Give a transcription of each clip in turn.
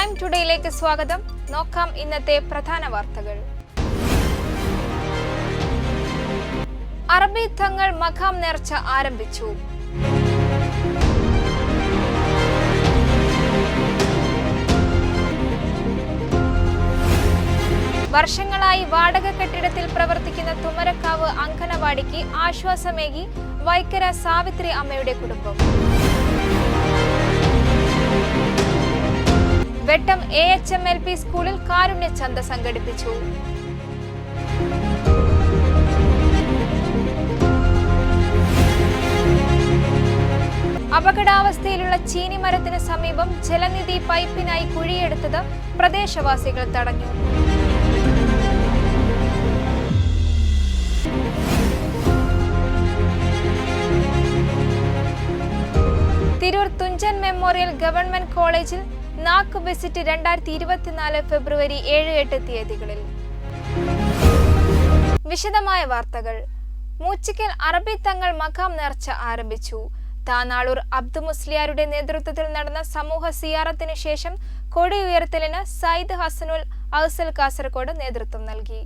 Prime ടുഡേയിലേക്ക് സ്വാഗതം. നോക്കാം ഇന്നത്തെ പ്രധാന വാർത്തകൾ. അറബി തങ്ങൾ മഖാം നേർച്ച ആരംഭിച്ചു. വർഷങ്ങളായി വാടക കെട്ടിടത്തിൽ പ്രവർത്തിക്കുന്ന തുമരക്കാവ് അങ്കണവാടിക്ക് ആശ്വാസമേകി വൈക്കര സാവിത്രി അമ്മയുടെ കുടുംബം. വെട്ടം AHMLP സ്കൂളിൽ കാരുണ്യ ചന്ത സംഘടിപ്പിച്ചു. അപകടാവസ്ഥയിലുള്ള ചീനിമരത്തിന് സമീപം ജലനിധി പൈപ്പിനായി കുഴിയെടുത്തത് പ്രദേശവാസികൾ തടഞ്ഞു. തിരൂർ തുഞ്ചൻ മെമ്മോറിയൽ ഗവൺമെന്റ് കോളേജിൽ നാക്ക് വിസിറ്റ് 2024 ഫെബ്രുവരി 7-8 തീയതികളിൽ. വിശദമായ വാർത്തകൾ. മൂച്ചിക്കൽ അറബി തങ്ങൾ മഖാം നേർച്ച ആരംഭിച്ചു. താനാളൂർ അബ്ദു മുസ്ലിയാരുടെ നേതൃത്വത്തിൽ നടന്ന സമൂഹ സിയാറത്തിന് ശേഷം കൊടി ഉയർത്തലിന് സയ്യിദ് ഹസനുൽ ഔസൽ കാസർഗോഡ് നേതൃത്വം നൽകി.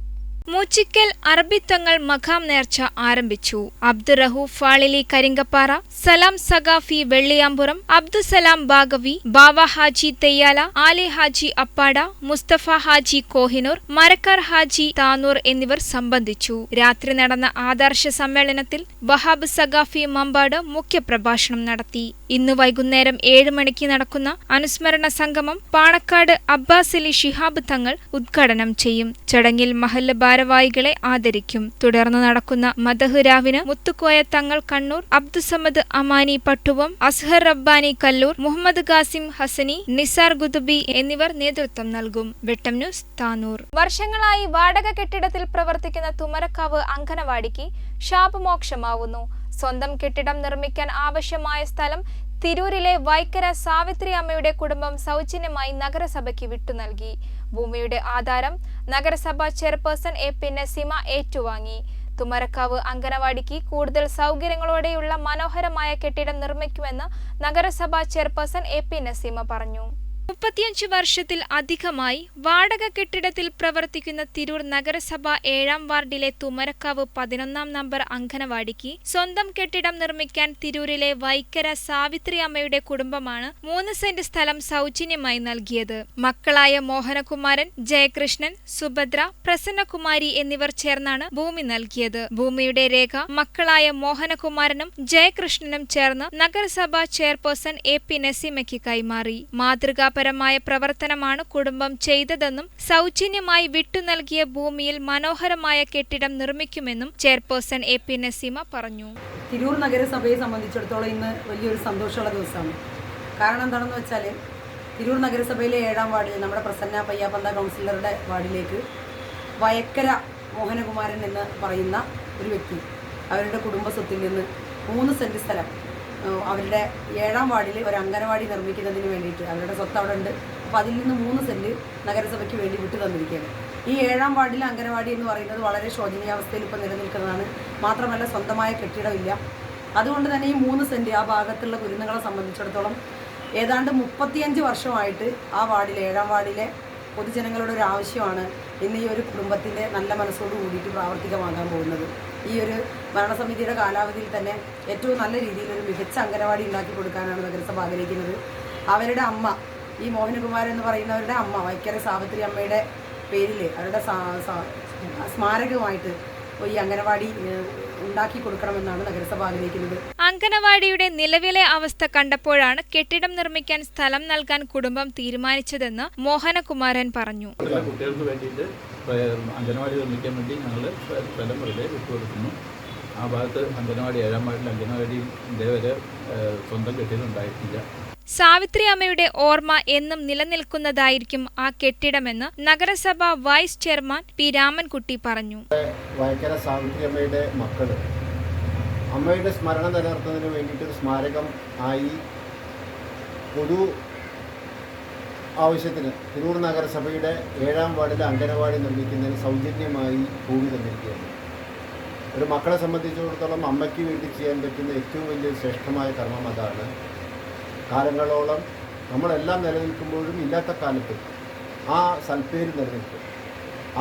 മൂച്ചിക്കൽ അറബി തങ്ങൾ മഖാം നേർച്ച ആരംഭിച്ചു. അബ്ദുറഹൂഫ് ഫാളിലി കരിങ്കപ്പാറ, സലാം സഖാഫി വെള്ളിയാമ്പുറം, അബ്ദുസലാം ബാഗവി, ബാവ ഹാജി തെയ്യാല, ആലി ഹാജി അപ്പാട, മുസ്തഫ ഹാജി കോഹിനൂർ, മരക്കാർ ഹാജി താനൂർ എന്നിവർ സംബന്ധിച്ചു. രാത്രി നടന്ന ആദർശ സമ്മേളനത്തിൽ വഹാബ് സഖാഫി മമ്പാട് മുഖ്യപ്രഭാഷണം നടത്തി. ഇന്ന് വൈകുന്നേരം 7 മണിക്ക് നടക്കുന്ന അനുസ്മരണ സംഗമം പാണക്കാട് അബ്ബാസ് അലി ശിഹാബ് തങ്ങൾ ഉദ്ഘാടനം ചെയ്യും. ചടങ്ങിൽ മഹല്ല് ഭാരവാഹികളെ ആദരിക്കും. തുടർന്ന് നടക്കുന്ന മദഹ് രാവിന് മുത്തുക്കോയ തങ്ങൾ കണ്ണൂർ, അബ്ദുസമദ് അമാനി പട്ടുവം, അസ്ഹർ റബ്ബാനി കല്ലൂർ, മുഹമ്മദ് ഖാസിം ഹസനി, നിസാർ ഗുദുബി എന്നിവർ നേതൃത്വം നൽകും. വെട്ടം ന്യൂസ് താനൂർ. വർഷങ്ങളായി വാടക കെട്ടിടത്തിൽ പ്രവർത്തിക്കുന്ന തുമരക്കാവ് അങ്കണവാടിക്ക് ശാപമോക്ഷമാവുന്നു. സ്വന്തം കെട്ടിടം നിർമ്മിക്കാൻ ആവശ്യമായ സ്ഥലം തിരൂരിലെ വൈക്കര സാവിത്രി അമ്മയുടെ കുടുംബം സൗജന്യമായി നഗരസഭയ്ക്ക് വിട്ടു നൽകി. ഭൂമിയുടെ ആധാരം നഗരസഭാ ചെയർപേഴ്സൺ AP നസീമ ഏറ്റുവാങ്ങി. തുമരക്കാവ് അങ്കണവാടിക്ക് കൂടുതൽ സൗകര്യങ്ങളോടെയുള്ള മനോഹരമായ കെട്ടിടം നിർമ്മിക്കുമെന്ന് നഗരസഭാ ചെയർപേഴ്സൺ AP നസീമ പറഞ്ഞു. 35 വർഷത്തിൽ അധികമായി വാടക കെട്ടിടത്തിൽ പ്രവർത്തിക്കുന്ന തിരൂർ നഗരസഭ 7-ാം വാർഡിലെ തുമരക്കാവ് 11-ാം നമ്പർ അങ്കണവാടിക്ക് സ്വന്തം കെട്ടിടം നിർമ്മിക്കാൻ തിരൂരിലെ വൈക്കര സാവിത്രി അമ്മയുടെ കുടുംബമാണ് 3 സെന്റ് സ്ഥലം സൗജന്യമായി നൽകിയത്. മക്കളായ മോഹനകുമാരൻ, ജയകൃഷ്ണൻ, സുഭദ്ര, പ്രസന്നകുമാരി എന്നിവർ ചേർന്നാണ് ഭൂമി നൽകിയത്. ഭൂമിയുടെ രേഖ മക്കളായ മോഹനകുമാരനും ജയകൃഷ്ണനും ചേർന്ന് നഗരസഭാ ചെയർപേഴ്സൺ AP നസീമയ്ക്ക് കൈമാറി. പരമായ പ്രവർത്തനമാണ് കുടുംബം ചെയ്തതെന്നും സൗജന്യമായി വിട്ടു നൽകിയ ഭൂമിയിൽ മനോഹരമായ കെട്ടിടം നിർമ്മിക്കുമെന്നും ചെയർപേഴ്സൺ AP നസീമ പറഞ്ഞു. തിരൂർ നഗരസഭയെ സംബന്ധിച്ചിടത്തോളം ഇന്ന് വലിയൊരു സന്തോഷമുള്ള ദിവസമാണ്. കാരണം എന്താണെന്ന് വെച്ചാൽ തിരൂർ നഗരസഭയിലെ 7-ാം വാർഡിൽ നമ്മുടെ പ്രസന്ന പയ്യാപ്പന്ത കൗൺസിലറുടെ വാർഡിലേക്ക് വയക്കര മോഹനകുമാരൻ എന്ന് പറയുന്ന ഒരു വ്യക്തി അവരുടെ കുടുംബ സ്വത്തിൽ നിന്ന് 3 സെന്റ് സ്ഥലം അവരുടെ 7-ാം വാർഡിൽ ഒരു അങ്കണവാടി നിർമ്മിക്കുന്നതിന് വേണ്ടിയിട്ട് അവരുടെ സ്വത്ത് അവിടെ ഉണ്ട്. അപ്പോൾ അതിൽ നിന്ന് 3 സെന്റ് നഗരസഭയ്ക്ക് വേണ്ടി വിട്ടു തന്നിരിക്കുകയാണ്. ഈ 7-ാം വാർഡിലെ അങ്കണവാടി എന്ന് പറയുന്നത് വളരെ ശോചനീയാവസ്ഥയിൽ ഇപ്പോൾ നിലനിൽക്കുന്നതാണ്. മാത്രമല്ല സ്വന്തമായ കെട്ടിടമില്ല. അതുകൊണ്ട് തന്നെ ഈ 3 സെന്റ് ആ ഭാഗത്തുള്ള കുരുന്നുകളെ സംബന്ധിച്ചിടത്തോളം ഏതാണ്ട് 35 വർഷമായിട്ട് ആ വാർഡിലെ 7-ാം വാർഡിലെ പൊതുജനങ്ങളുടെ ഒരു ആവശ്യമാണ് ഇന്ന് ഈ ഒരു കുടുംബത്തിൻ്റെ നല്ല മനസ്സോട് കൂടിയിട്ട് പ്രാവർത്തികമാകാൻ പോകുന്നത്. ഈ ഒരു ഭരണസമിതിയുടെ കാലാവധിയിൽ തന്നെ ഏറ്റവും നല്ല രീതിയിൽ ഒരു മികച്ച അങ്കണവാടി ഉണ്ടാക്കി കൊടുക്കാനാണ് നഗരസഭ ആഗ്രഹിക്കുന്നത്. അവരുടെ അമ്മ, ഈ മോഹനകുമാരൻ എന്ന് പറയുന്നവരുടെ അമ്മ വൈക്കര സാവിത്രി അമ്മയുടെ പേരിൽ അവരുടെ സ്മാരകമായിട്ട് ഈ അങ്കണവാടി ഉണ്ടാക്കി കൊടുക്കണമെന്നാണ് നഗരസഭ ആഗ്രഹിക്കുന്നത്. അങ്കണവാടിയുടെ നിലവിലെ അവസ്ഥ കണ്ടപ്പോഴാണ് കെട്ടിടം നിർമ്മിക്കാൻ സ്ഥലം നൽകാൻ കുടുംബം തീരുമാനിച്ചതെന്ന് മോഹനകുമാരൻ പറഞ്ഞു. കുട്ടികൾക്ക് വേണ്ടിയിട്ട് അങ്കണവാടി നിർമ്മിക്കാൻ വേണ്ടി ഞങ്ങൾ സ്ഥലം വെറുതെ വിട്ടുകൊടുക്കുന്നു. ആ ഭാഗത്ത് അങ്കണവാടി 7-ാം വാർഡിൽ അങ്കണവാടി ഇതേവരെ സ്വന്തം കെട്ടിടം ഉണ്ടായിട്ടില്ല. സാവിത്രി അമ്മയുടെ ഓർമ്മ എന്നും നിലനിൽക്കുന്നതായിരിക്കും ആ കെട്ടിടമെന്ന് നഗരസഭ വൈസ് ചെയർമാൻ P രാമൻകുട്ടി പറഞ്ഞു. വയക്കര സാവിത്രി അമ്മയുടെ മക്കള് അമ്മയുടെ സ്മരണ നിലനിർത്തുന്നതിന് വേണ്ടിയിട്ട് ഒരു സ്മാരകം ആയി പൊതു ആവശ്യത്തിന് തിരൂർ നഗരസഭയുടെ 7-ാം വാർഡിലെ അങ്കണവാടി നിർമ്മിക്കുന്നതിന് സൗജന്യമായി ഭൂമി തന്നിരിക്കുകയാണ്. ഒരു മക്കളെ സംബന്ധിച്ചിടത്തോളം അമ്മയ്ക്ക് വേണ്ടി ചെയ്യാൻ പറ്റുന്ന ഏറ്റവും വലിയ ശ്രേഷ്ഠമായ കർമ്മം അതാണ്. കാലങ്ങളോളം നമ്മളെല്ലാം നിലനിൽക്കുമ്പോഴും ഇല്ലാത്ത കാലത്ത് ആ സൽപ്പേര് നിലനിൽക്കും.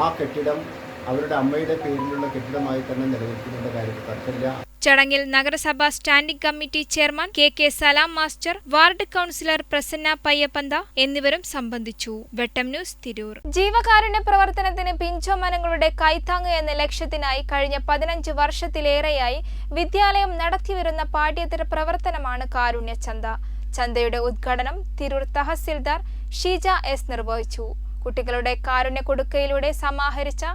ആ കെട്ടിടം അവരുടെ അമ്മയുടെ പേരിലുള്ള കെട്ടിടമായി തന്നെ നിലനിൽക്കുന്നതിൻ്റെ കാര്യത്തിൽ തർക്കമില്ല. ചടങ്ങിൽ നഗരസഭാ സ്റ്റാൻഡിംഗ് കമ്മിറ്റി ചെയർമാൻ കെ സലാം മാസ്റ്റർ, വാർഡ് കൗൺസിലർ പ്രസന്ന പയ്യപ്പന്ത എന്നിവരും സംബന്ധിച്ചു. വെട്ടം ന്യൂസ്, തിരൂർ. ജീവകാരുണ്യ പ്രവർത്തനത്തിന് പിഞ്ചോമനങ്ങളുടെ കൈത്താങ്ങ് എന്ന ലക്ഷ്യത്തിനായി കഴിഞ്ഞ 15 വർഷത്തിലേറെയായി വിദ്യാലയം നടത്തിവരുന്ന പാഠ്യേതര പ്രവർത്തനമാണ് കാരുണ്യ ചന്ത. ചന്തയുടെ ഉദ്ഘാടനം തിരൂർ തഹസിൽദാർ ഷീജ എസ് നിർവഹിച്ചു. കുട്ടികളുടെ കാരുണ്യ കൊടുക്കയിലൂടെ സമാഹരിച്ച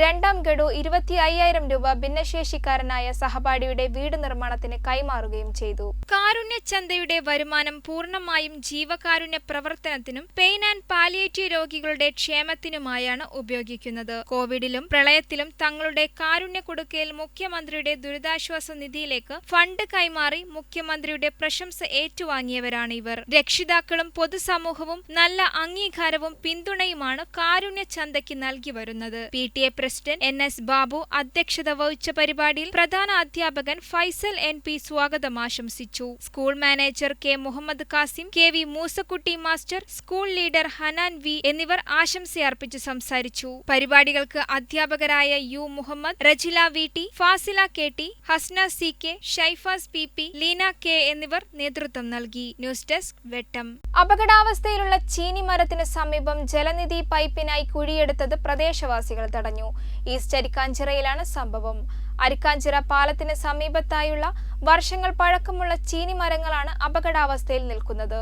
രണ്ടാം ഗഡു 25,000 രൂപ ഭിന്നശേഷിക്കാരനായ സഹപാഠിയുടെ വീട് നിർമ്മാണത്തിന് കൈമാറുകയും ചെയ്തു. കാരുണ്യ ചന്തയുടെ വരുമാനം പൂർണ്ണമായും ജീവകാരുണ്യ പ്രവർത്തനത്തിനും പെയിൻ ആൻഡ് പാലിയേറ്റീവ് രോഗികളുടെ ക്ഷേമത്തിനുമായാണ് ഉപയോഗിക്കുന്നത്. കോവിഡിലും പ്രളയത്തിലും തങ്ങളുടെ കാരുണ്യ കൊടുക്കയിൽ മുഖ്യമന്ത്രിയുടെ ദുരിതാശ്വാസ നിധിയിലേക്ക് ഫണ്ട് കൈമാറി മുഖ്യമന്ത്രിയുടെ പ്രശംസ ഏറ്റുവാങ്ങിയവരാണ് ഇവർ. രക്ഷിതാക്കളും പൊതുസമൂഹവും നല്ല അംഗീകാരവും പിന്തുണയുമാണ് കാരുണ്യ ചന്തയ്ക്ക് നൽകി വരുന്നത്. PTA പ്രസിഡന്റ് NS ബാബു അധ്യക്ഷത വഹിച്ച പരിപാടിയിൽ പ്രധാന അധ്യാപകൻ ഫൈസൽ NP സ്വാഗതം ആശംസിച്ചു. School manager K Muhammad Kasim, KV Moosakutty master, school leader Hanan V എന്നിവർ ആശംസയർപ്പിച്ച് സംസാരിച്ചു. പരിപാടികൾക്ക് അധ്യാപകരായ U Muhammad, Rajila VT, Fasila KT, Hasna CK, ഷൈഫാസ് PP, Leena K എന്നിവർ നേതൃത്വം നൽകി. ന്യൂസ് ഡെസ്ക്, വെട്ടം. അപകടാവസ്ഥയിലുള്ള ചീനി മരത്തിന് സമീപം ജലനിധി പൈപ്പിനായി കുഴിയെടുത്തത് പ്രദേശവാസികൾ തടഞ്ഞു. ഈസ്റ്റ് അരിക്കാഞ്ചിറയിലാണ് സംഭവം. അരിക്കാഞ്ചിറ പാലത്തിന് സമീപത്തായുള്ള വർഷങ്ങൾ പഴക്കമുള്ള ചീനി മരങ്ങളാണ് അപകടാവസ്ഥയിൽ നിൽക്കുന്നത്.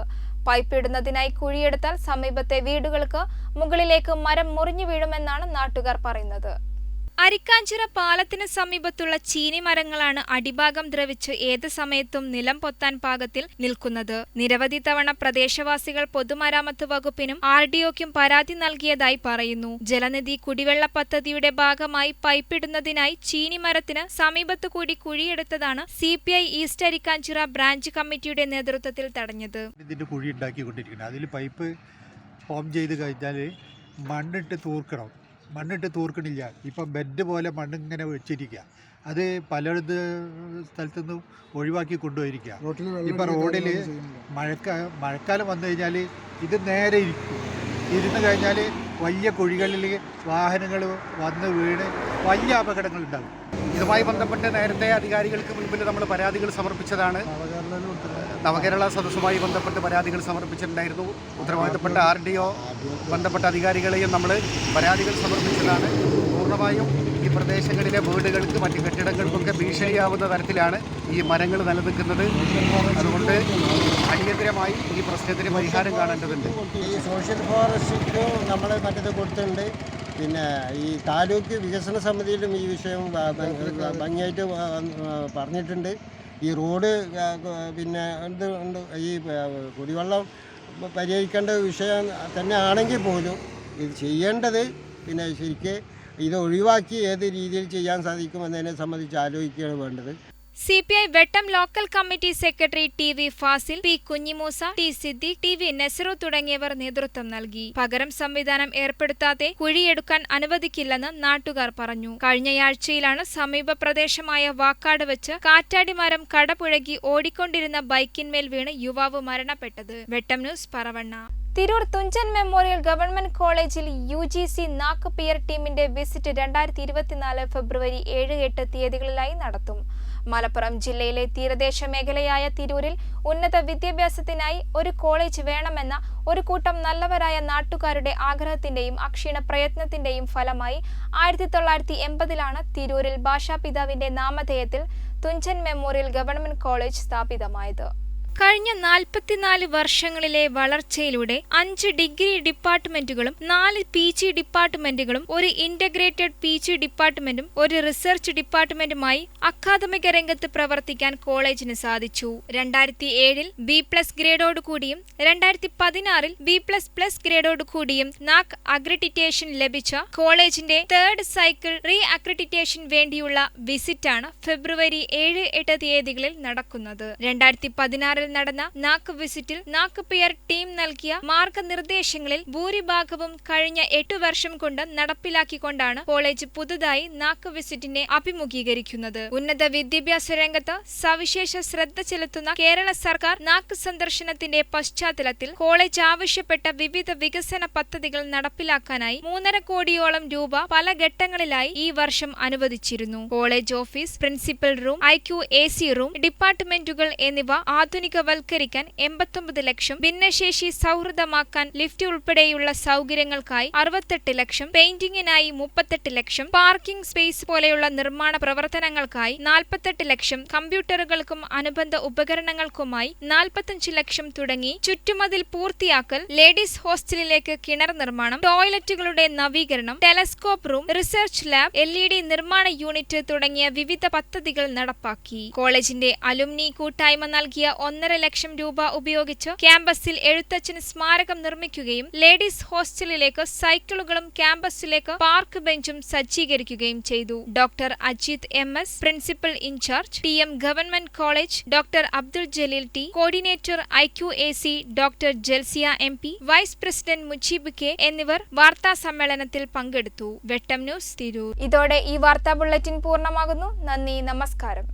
പൈപ്പ് ഇടുന്നതിനായി കുഴിയെടുത്താൽ സമീപത്തെ വീടുകൾക്ക് മുകളിലേക്ക് മരം മുറിഞ്ഞു വീഴുമെന്നാണ് നാട്ടുകാർ പറയുന്നത്. അരിക്കാഞ്ചിറ പാലത്തിന് സമീപത്തുള്ള ചീനി മരങ്ങളാണ് അടിഭാഗം ദ്രവിച്ച് ഏത് സമയത്തും നിലം പൊത്താൻ പാകത്തിൽ നിൽക്കുന്നത്. നിരവധി തവണ പ്രദേശവാസികൾ പൊതുമരാമത്ത് വകുപ്പിനും RDOയ്ക്കും പരാതി നൽകിയതായി പറയുന്നു. ജലനിധി കുടിവെള്ള പദ്ധതിയുടെ ഭാഗമായി പൈപ്പിടുന്നതിനായി ചീനി മരത്തിന് സമീപത്തു കൂടി കുഴിയെടുത്തതാണ് CPI ഈസ്റ്റ് അരിക്കാഞ്ചിറ ബ്രാഞ്ച് കമ്മിറ്റിയുടെ നേതൃത്വത്തിൽ തടഞ്ഞത്. ഇതിന്റെ കുഴി ഉണ്ടാക്കിക്കൊണ്ടിരിക്കുന്നത് അതിൽ പൈപ്പ് ഫോം ചെയ്ത് കഴിഞ്ഞാൽ മണ്ണിട്ട് തൂർക്കണില്ല. ഇപ്പം ബെഡ് പോലെ മണ്ണിങ്ങനെ വെച്ചിരിക്കുക. അത് പലയിടത്ത് സ്ഥലത്തുനിന്നും ഒഴിവാക്കി കൊണ്ടുപോയിരിക്കുക. ഇപ്പം റോഡിൽ മഴക്കാലം വന്നു കഴിഞ്ഞാൽ ഇത് നേരെ ഇരുന്ന് കഴിഞ്ഞാൽ വലിയ കുഴികളിൽ വാഹനങ്ങൾ വന്ന് വീണ് വലിയ അപകടങ്ങളുണ്ടാകും. ഇതുമായി ബന്ധപ്പെട്ട് നേരത്തെ അധികാരികൾക്ക് മുൻപിൽ നമ്മൾ പരാതികൾ സമർപ്പിച്ചതാണ്. നവകേരള സദസ്സുമായി ബന്ധപ്പെട്ട് പരാതികൾ സമർപ്പിച്ചിട്ടുണ്ടായിരുന്നു. ഉത്തരവാദിത്തപ്പെട്ട RDO ബന്ധപ്പെട്ട അധികാരികളെയും നമ്മൾ പരാതികൾ സമർപ്പിച്ചതാണ്. പൂർണ്ണമായും ഈ പ്രദേശങ്ങളിലെ വീടുകൾക്ക് മറ്റ് കെട്ടിടങ്ങൾക്കൊക്കെ ഭീഷണിയാവുന്ന തരത്തിലാണ് ഈ മരങ്ങൾ നിലനിൽക്കുന്നത്. അതുകൊണ്ട് അടിയന്തരമായി ഈ പ്രശ്നത്തിന് പരിഹാരം കാണേണ്ടതുണ്ട്. ഈ സോഷ്യൽ ഫോറസ്റ്റിക്ക് നമ്മൾ മറ്റത് കൊടുത്തിട്ടുണ്ട്. പിന്നെ ഈ താലൂക്ക് വികസന സമിതിയിലും ഈ വിഷയം ഭംഗിയായിട്ട് പറഞ്ഞിട്ടുണ്ട്. ഈ റോഡ് പിന്നെ ഈ കുടിവെള്ളം പരിഹരിക്കേണ്ട വിഷയം തന്നെ ആണെങ്കിൽ പോലും ഇത് ചെയ്യേണ്ടത് പിന്നെ ശരിക്കും ഇത് ഒഴിവാക്കി ഏത് രീതിയിൽ ചെയ്യാൻ സാധിക്കുമെന്നതിനെ സംബന്ധിച്ച് ആലോചിക്കുകയാണ് വേണ്ടത്. CPI Vettam local committee secretary TV Fazil, P Kunhimoosa, T Siddique, TV Nasaru തുടങ്ങിയവർ നേതൃത്വം നൽകി. പകരം സംവിധാനം ഏർപ്പെടുത്താതെ കുഴിയെടുക്കാൻ അനുവദിക്കില്ലെന്ന് നാട്ടുകാർ പറഞ്ഞു. കഴിഞ്ഞയാഴ്ചയിലാണ് സമീപ പ്രദേശമായ വാക്കാട് വെച്ച് കാറ്റാടി മരം കടപുഴകി ഓടിക്കൊണ്ടിരുന്ന ബൈക്കിന്മേൽ വീണ് യുവാവ് മരണപ്പെട്ടത്. വെട്ടം news, Paravanna. Tirur Thunchan memorial government കോളേജിൽ UGC നാക്ക് പിയർ ടീമിന്റെ വിസിറ്റ് 2024 ഫെബ്രുവരി 7-8 തീയതികളിലായി നടത്തും. മലപ്പുറം ജില്ലയിലെ തീരദേശ മേഖലയായ തിരൂരിൽ ഉന്നത വിദ്യാഭ്യാസത്തിനായി ഒരു കോളേജ് വേണമെന്ന ഒരു കൂട്ടം നല്ലവരായ നാട്ടുകാരുടെ ആഗ്രഹത്തിന്റെയും അക്ഷീണ പ്രയത്നത്തിന്റെയും ഫലമായി 1980-ലാണ് തിരൂരിൽ ഭാഷാപിതാവിന്റെ നാമധേയത്തിൽ തുഞ്ചൻ മെമ്മോറിയൽ ഗവൺമെന്റ് കോളേജ് സ്ഥാപിതമായത്. കഴിഞ്ഞ 44 വർഷങ്ങളിലെ വളർച്ചയിലൂടെ 5 ഡിഗ്രി ഡിപ്പാർട്ട്മെന്റുകളും 4 PG ഡിപ്പാർട്ട്മെന്റുകളും ഒരു ഇന്റഗ്രേറ്റഡ് PG ഡിപ്പാർട്ട്മെന്റും ഒരു റിസർച്ച് ഡിപ്പാർട്ട്മെന്റുമായി അക്കാദമിക രംഗത്ത് പ്രവർത്തിക്കാൻ കോളേജിന് സാധിച്ചു. 2007-ൽ B+ ഗ്രേഡോട് കൂടിയും 2016-ൽ B++ ഗ്രേഡോട് കൂടിയും നാക് അക്രഡിറ്റേഷൻ ലഭിച്ച കോളേജിന്റെ 3rd സൈക്കിൾ റീ അക്രഡിറ്റേഷൻ വേണ്ടിയുള്ള വിസിറ്റാണ് ഫെബ്രുവരി 7-8 തീയതികളിൽ നടക്കുന്നത്. 2016-ൽ നടന്ന നാക്ക് വിസിറ്റിൽ നാക്ക് പിയർ ടീം നൽകിയ മാർഗനിർദ്ദേശങ്ങളിൽ ഭൂരിഭാഗവും കഴിഞ്ഞ 8 വർഷം കൊണ്ട് നടപ്പിലാക്കിക്കൊണ്ടാണ് കോളേജ് പുതുതായി നാക്ക് വിസിറ്റിനെ അഭിമുഖീകരിക്കുന്നത്. ഉന്നത വിദ്യാഭ്യാസ രംഗത്ത് സവിശേഷ ശ്രദ്ധ ചെലുത്തുന്ന കേരള സർക്കാർ നാക്ക് സന്ദർശനത്തിന്റെ പശ്ചാത്തലത്തിൽ കോളേജ് ആവശ്യപ്പെട്ട വിവിധ വികസന പദ്ധതികൾ നടപ്പിലാക്കാനായി 3.5 കോടിയോളം രൂപ പല ഘട്ടങ്ങളിലായി ഈ വർഷം അനുവദിച്ചിരുന്നു. College office, principal room, IQAC room, ഡിപ്പാർട്ട്മെന്റുകൾ എന്നിവ ആധുനികവൽക്കരിക്കാൻ 89 ലക്ഷം, ഭിന്നശേഷി സൗഹൃദമാക്കാൻ ലിഫ്റ്റ് ഉൾപ്പെടെയുള്ള സൗകര്യങ്ങൾക്കായി 68 ലക്ഷം, പെയിന്റിംഗിനായി 38 ലക്ഷം, പാർക്കിംഗ് സ്പേസ് പോലെയുള്ള നിർമ്മാണ പ്രവർത്തനങ്ങൾക്കായി 48 ലക്ഷം, കമ്പ്യൂട്ടറുകൾക്കും അനുബന്ധ ഉപകരണങ്ങൾക്കുമായി 45 ലക്ഷം തുടങ്ങി ചുറ്റുമതിൽ പൂർത്തിയാക്കൽ, ലേഡീസ് ഹോസ്റ്റലിലേക്ക് കിണർ നിർമ്മാണം, ടോയ്ലറ്റുകളുടെ നവീകരണം, telescope room, research lab, LED നിർമ്മാണ യൂണിറ്റ് തുടങ്ങിയ വിവിധ പദ്ധതികൾ നടപ്പാക്കി. കോളേജിന്റെ അലുമിനി കൂട്ടായ്മ നൽകിയ 1.5 ലക്ഷം രൂപ ഉപയോഗിച്ച് ക്യാമ്പസിൽ എഴുത്തച്ഛന് സ്മാരകം നിർമ്മിക്കുകയും ലേഡീസ് ഹോസ്റ്റലിലേക്ക് സൈക്കിളുകളും ക്യാമ്പസിലേക്ക് പാർക്ക് ബെഞ്ചും സജ്ജീകരിക്കുകയും ചെയ്തു. Doctor Ajith MS, principal in charge, TM government college, doctor Abdul Jaleel T, coordinator IQAC doctor Jalsiya MP, vice president Mujeeb K എന്നിവർ വാർത്താ സമ്മേളനത്തിൽ പങ്കെടുത്തു. വെട്ടം ന്യൂസ്, തിരൂർ. ഇതോടെ ഈ വാർത്താ ബുള്ളറ്റിൻ പൂർണ്ണമാകുന്നു. നന്ദി, നമസ്കാരം.